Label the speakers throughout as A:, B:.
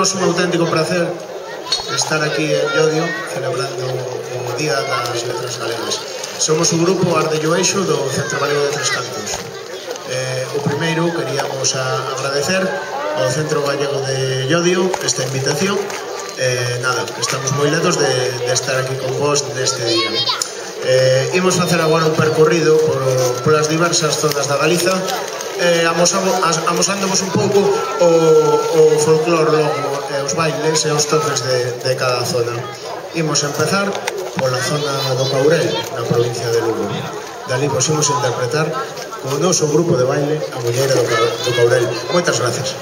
A: Es un auténtico placer estar aquí en Llodio celebrando o Día das Letras Galegas. Somos un grupo Art de Lloeixo do Centro Galego de Tres Cantos. O primeiro queríamos agradecer ao Centro Gallego de Llodio esta invitación. Nada, estamos moi ledos de estar aquí con vos neste día. Imos facer agora un percorrido polas diversas zonas da Galiza, amosándovos un pouco o folclore logo, os bailes e os toques de cada zona. Imos empezar pola zona do Caurel, na provincia de Lugo. Dali vos imos interpretar co noso grupo de baile A Mulleira do Caurel. Moitas gracias.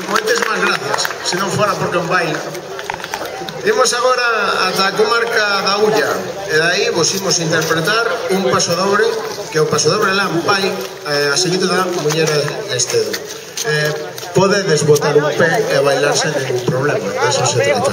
A: Moitísimas gracias, se non fora porque un baile. Imos agora ata a comarca da Ulla, e dai vos imos interpretar un pasodobre, que é o pasodobre Lampai, a seguido da Muñeira Lestedo. Podedes botar un pé e bailar sen ningún problema, de eso se trata.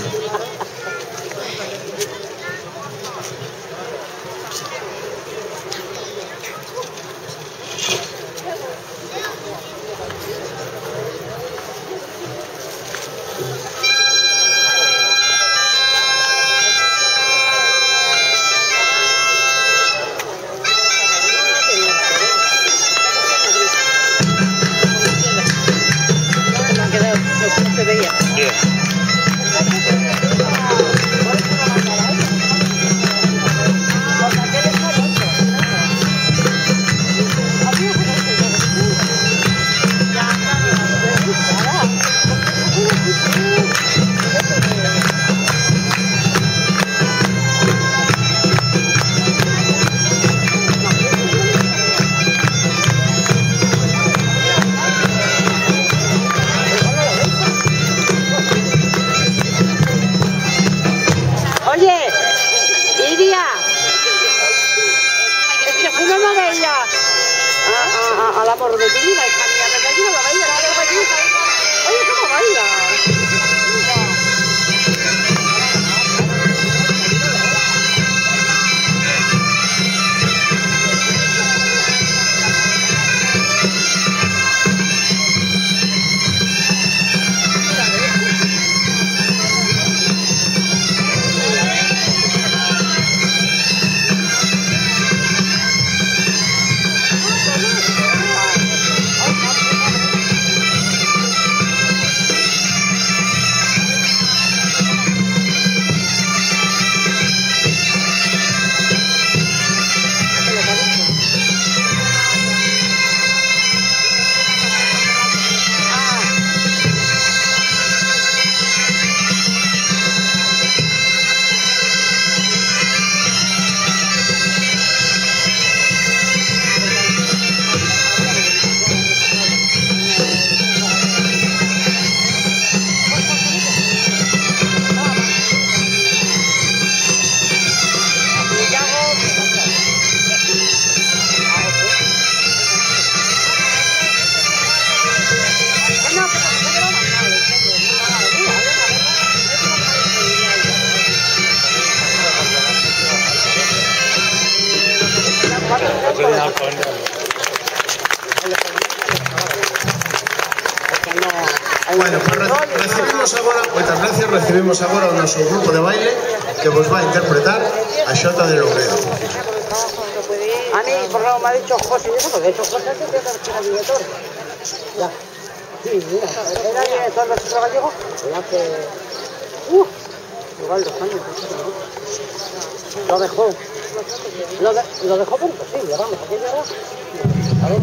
B: amor de tu vida, hija mía, me ayuda a bailar, oye, ¿cómo baila?
A: Bueno, pues recibimos agora o noso grupo de baile que vos va a interpretar a Xota de Louredo.
B: A mí, por lo me ha dicho José, porque de hecho José es que era director. Ya. Sí, mira, era director del Centro Gallego, pero hace... igual 2 años. Lo dejó. Lo dejó por imposible, vamos, aquello era... A ver,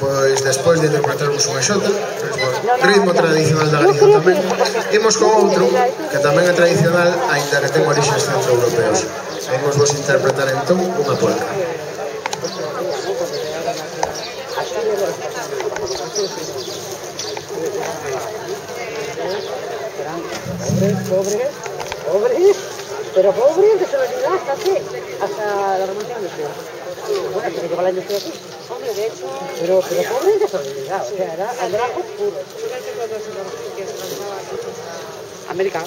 A: Pois despois de interpretarmos unha xota, ritmo tradicional da Galiza tamén, imos con outro que tamén é tradicional, aínda que ten orixes centroeuropeos. Imos vos interpretar entón unha polca.
B: Pobres, pero pobres de soledad hasta la revolución industrial. Bueno, hasta que llegó la industria aquí. Hombre, de hecho... Pero pobres de soledad, o sea, era andrajos puros. América.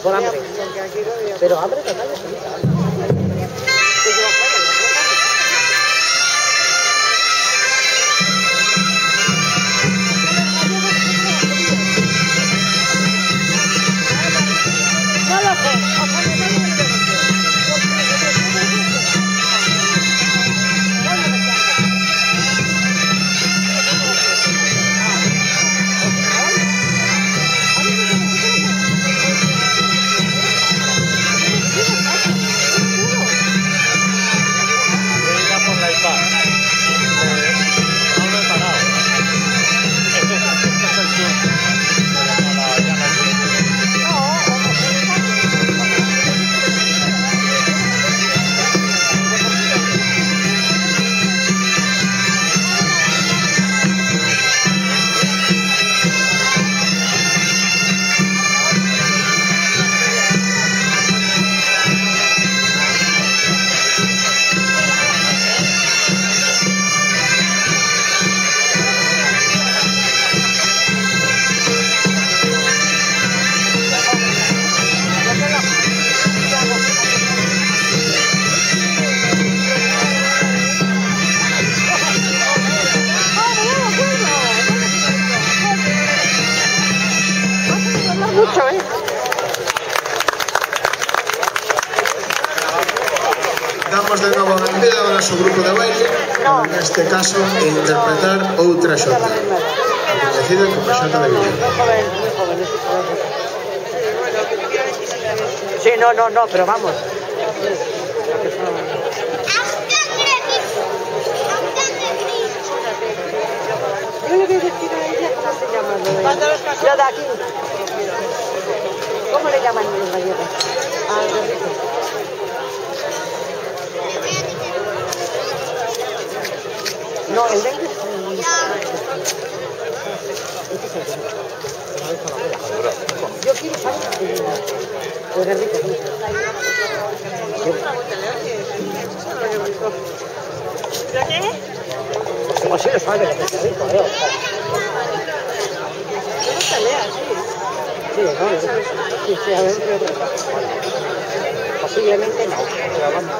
B: Por hambre. Pero hambre total de soledad. Mucho, ¿eh?
A: Damos de novo a benvida ao noso grupo de baile, neste caso, interpretar outra xota, coñecida como xota de Villa.
B: Muy joven. Sí, no, pero vamos. Yo le voy a decir a ella cómo se llama lo de aquí. ¿Cómo le llaman los gallegos? Al gordito. No, el dengue es yo quiero saber el gordito. ¿Lo qué? Pues sí lo sabe, el pescadito, Sí, a ver, posiblemente no, pero vamos.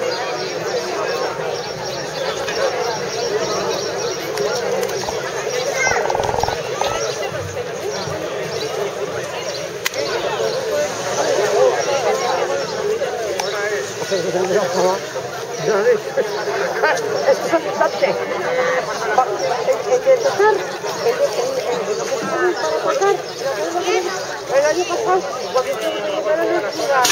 B: Eso es importante. El año pasado, cuando estuvimos en la ciudad.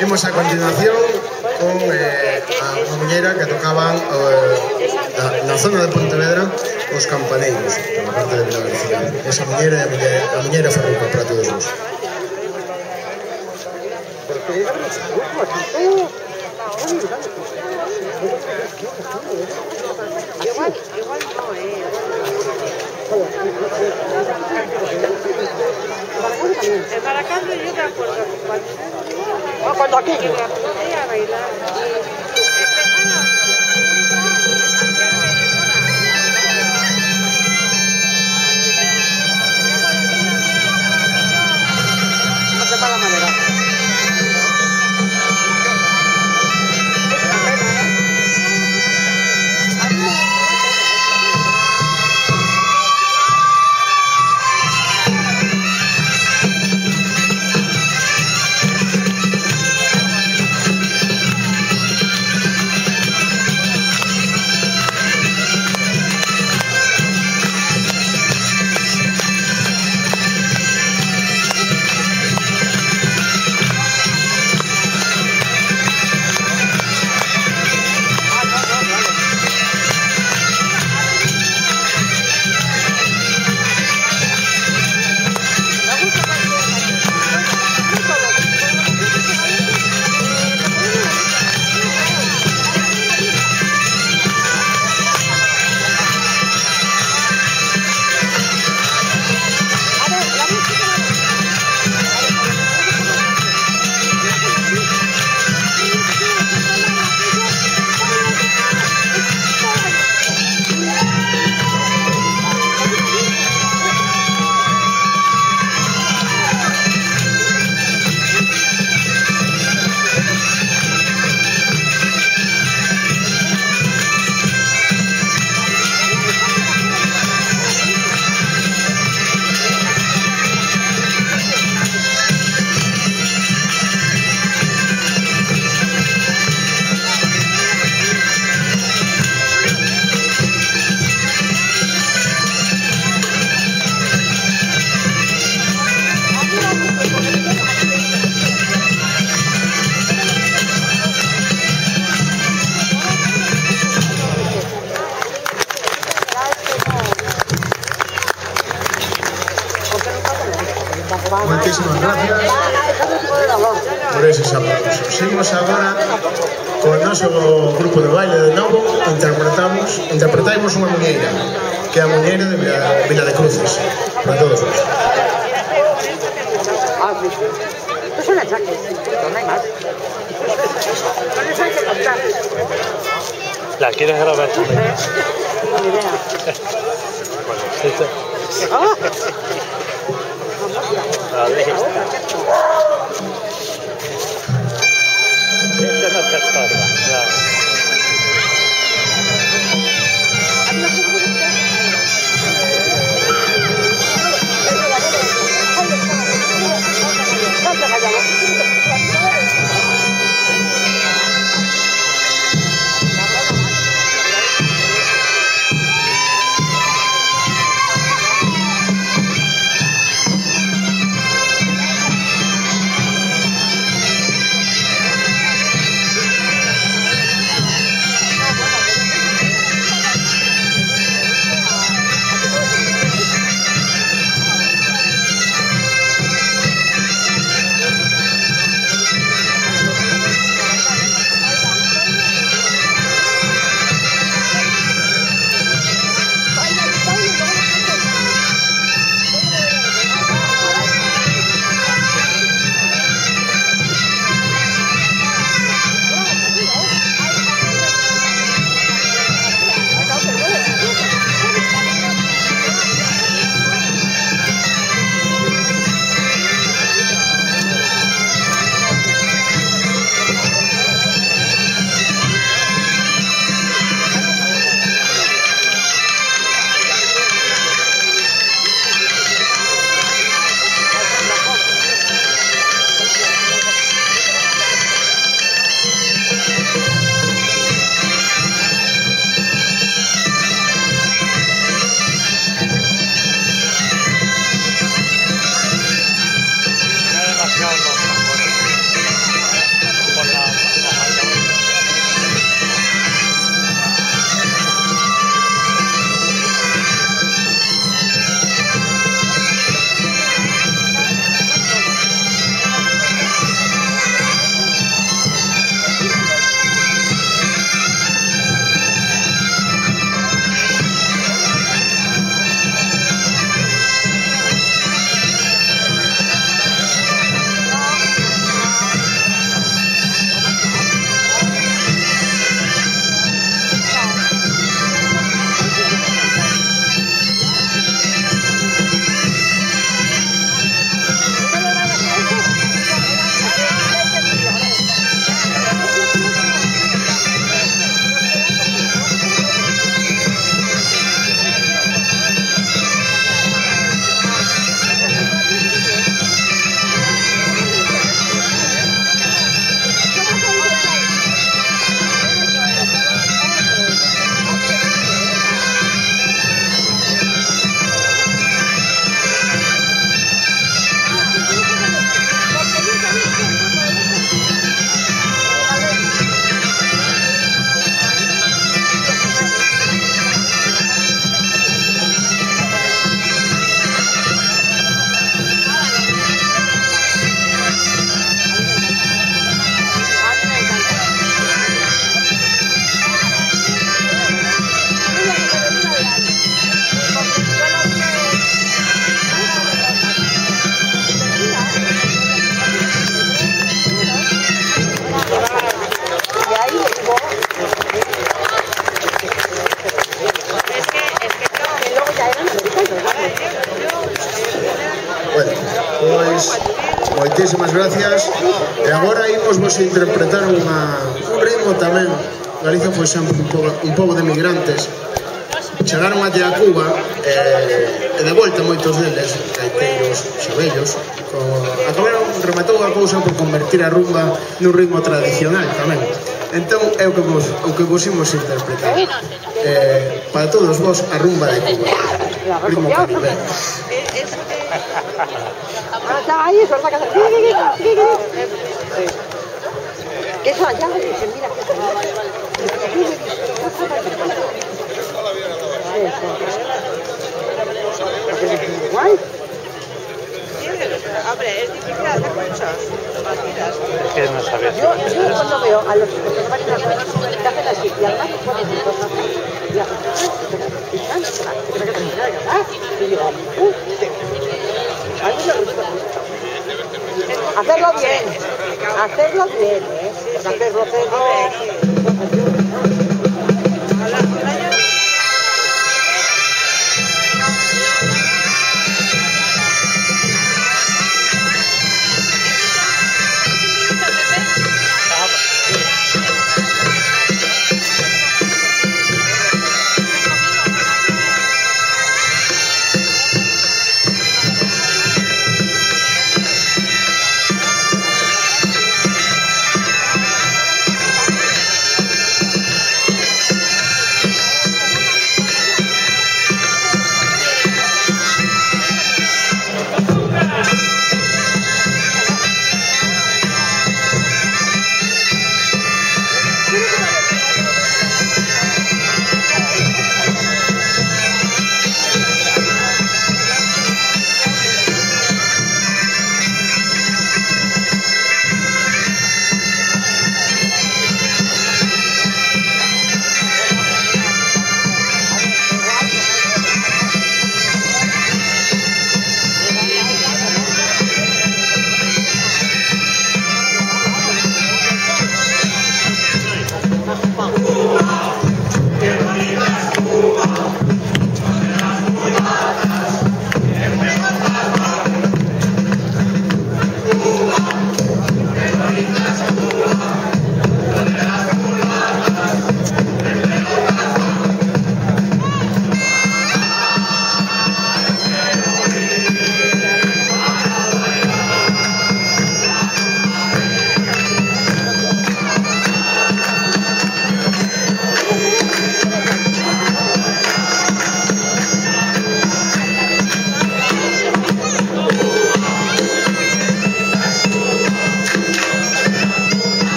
A: Imos a continuación con a muñeira que tocaban na zona de Pontevedra os campaneiros, por parte de Vila García. Esa muñeira é a muñeira ferruca para todos vos.
B: En Maracaibo yo me acuerdo cuando aquello podía bailar de mala manera.
A: Muchísimas gracias por esos aplausos. Seguimos agora con o noso grupo de baile de novo. Interpretamos unha muñeira, que é a muñeira de Vila de Cruces, para todos vos.
B: Es una chaque, no hay más. Con eso hay que contar.
C: ¿La quieres grabar también?
B: Ni idea.
C: Esta no te estorba, claro.
A: moitísimas gracias. E agora imos vos interpretar un ritmo tamén. Galicia foi sempre un pobo de migrantes. Chegaron até a Cuba e de volta moitos deles, gaiteiros, xabellos, rematou a cousa por convertir a rumba nun ritmo tradicional tamén. Entón é o que vos imos interpretar. Para todos vos, a rumba de Cuba, ritmo caribe.
B: Ahí es verdad que eso allá me dicen, mira igual.
D: Hombre, es difícil hacer muchas partidas.
C: Es que no sabía si
B: Yo cuando veo a los que van a hacen así, y además ponen dos y digo, hacerlo bien, ¿eh? Hacerlo.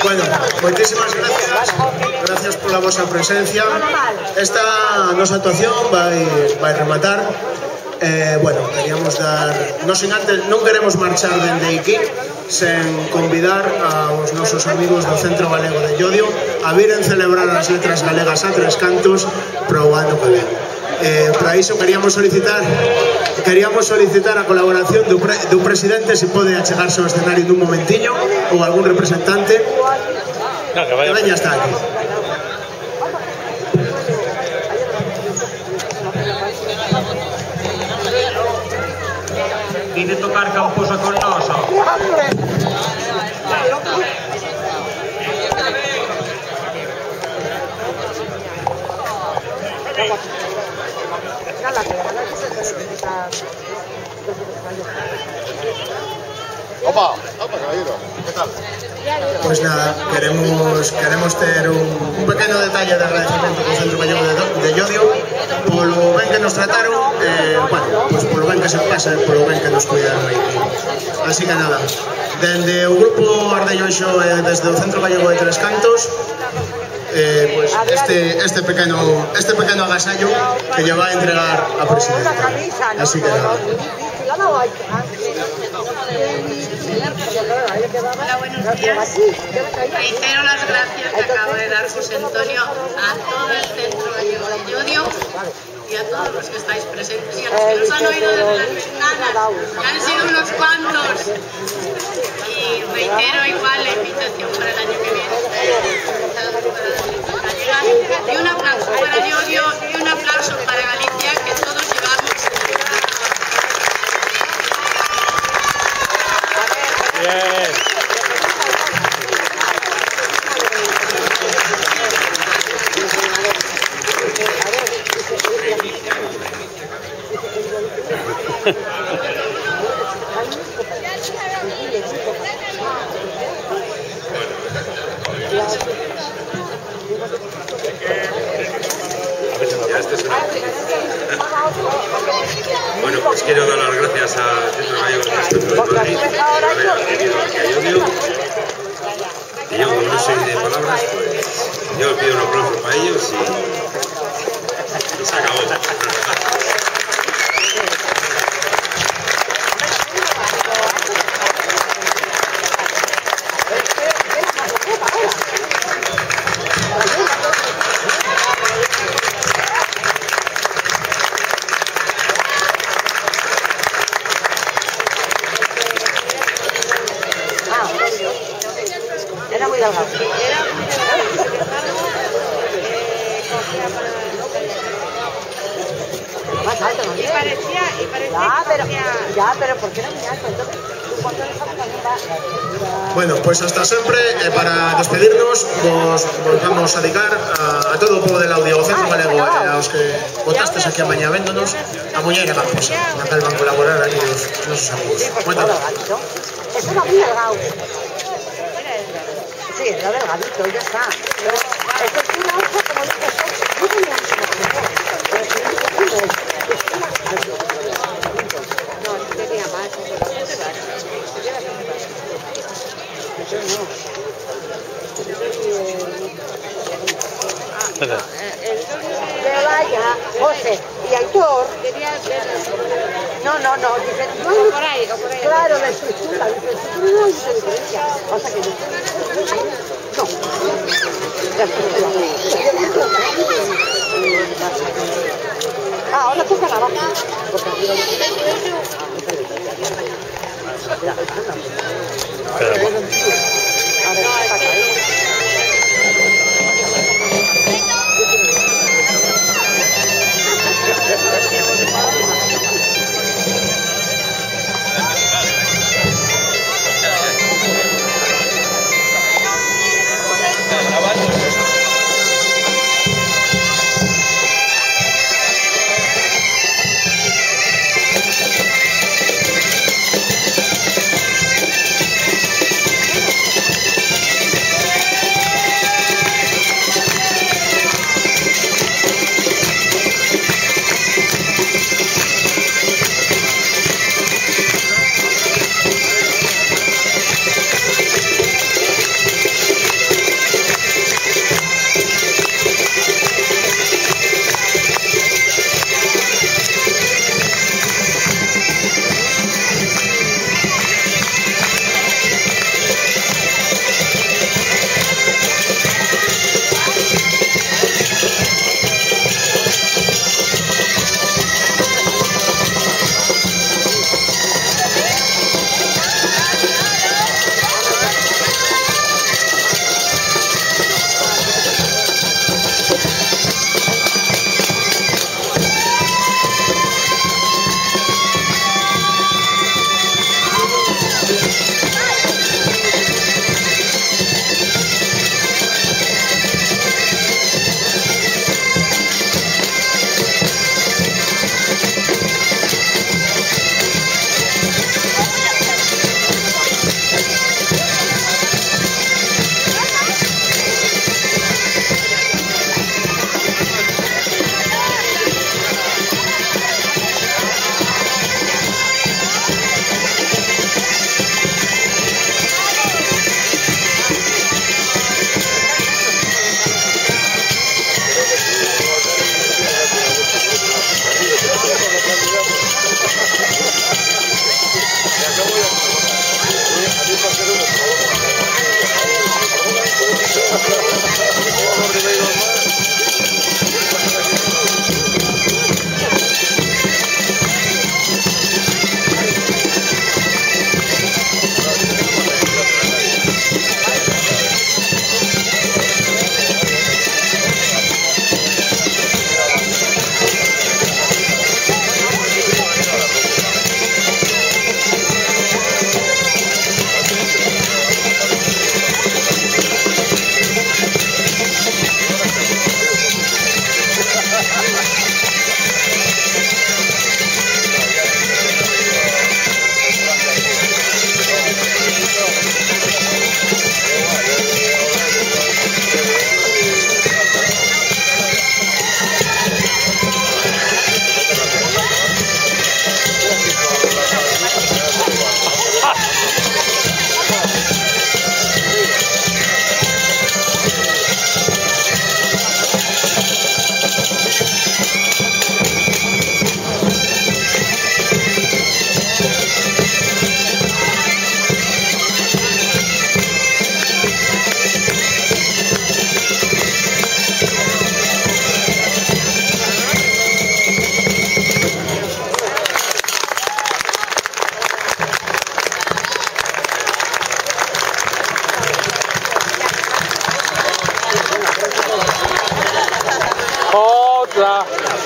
A: Bueno, moitísimas gracias pola vosa presencia. Esta nosa actuación vai rematar. Bueno, queríamos dar, non queremos marchar dende aquí sen convidar aos nosos amigos do Centro Galego de Llodio a viren celebrar as letras galegas a Tres Cantos pro ano que ven. Para iso queríamos solicitar a colaboración do presidente, se pode achegarse ao escenario nun momentiño, ou algún representante que veña hasta aquí.
E: Y de tocar Camposa con nosa.
B: ¡Hombre!
E: Opa, caballero, ¿qué tal?
A: Pues nada, queremos ter un pequeno detalle de agradecimento co Centro Gallego de Llodio polo ben que nos trataron, bueno, pues polo ben que se pasa e polo ben que nos cuidaron aí. Así que nada, dende o grupo Ardelloixo e desde o Centro Gallego de Tres Cantos, pues este pequeno agasallo que lle va a entregar a presidenta. Así que nada.
D: Hola, buenos días. Reitero las gracias que acabo de dar José Antonio a todo el Centro Gallego de Llodio y a todos los que estáis presentes y a los que nos han oído desde las ventanas, que han sido unos cuantos. Y reitero igual la invitación para el año que viene. Y un aplauso para Llodio y un aplauso para Galicia, que todos llevamos.
C: Bien.
F: Bueno, pues quiero dar las gracias al Centro Gallego de Madrid por haber venido aquí a Llodio. Y yo, como no soy de palabras, pues yo pido un aplauso para ellos y se acabó.
B: Era muy delgado. Más alto, ¿no?
D: Y parecía
B: pero ¿por qué era muy alto? Entonces, tú cuando eres alto también va.
A: Bueno, pues hasta sempre, para despedirnos vos vamos a dedicar a todo o povo del audio, ao Centro Galego e aos que votastes aquí a mañá véndonos a Muñeira Gamposa, na cal van colaborar aquí os nosos amigos. Moito ben.
B: Eso era muy delgado. Sí, era delgadito, ya está. Pero eso es una hoja como dices, no tenía mucho más mejor. Pero si no tenía más. De Olaya, José y Aitor. No, dice, o por ahí. Claro, la estructura, no hay mucha diferencia. O sea que no. La estructura. Ahora toca la baja.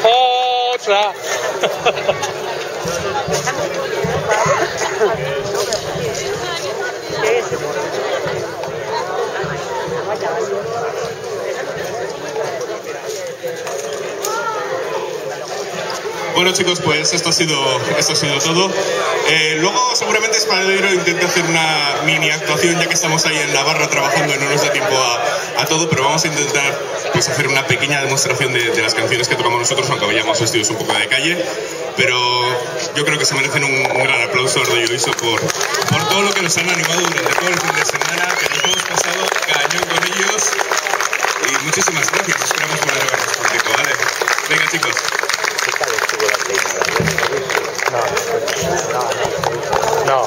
C: ¡Otra!
G: Bueno chicos, pues esto ha sido todo. Luego seguramente Espadero intente hacer una mini actuación ya que estamos ahí en la barra trabajando y no nos da tiempo a todo, pero vamos a intentar pues hacer una pequeña demostración de las canciones que tocamos nosotros, aunque vayamos vestidos un poco de calle, pero yo creo que se merecen un gran aplauso a Arde Joixo por todo lo que nos han animado durante todo el fin de semana, que nos hemos pasado cañón con ellos y muchísimas gracias, esperamos volver a vernos pronto, ¿vale? Venga chicos.
C: No.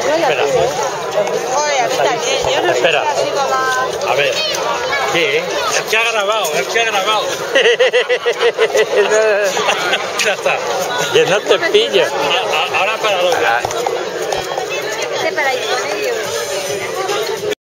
C: Espera. Espera. A ver. ¿Qué? El que ha grabado. Ya está. Que no te pillo. Ahora para lo que...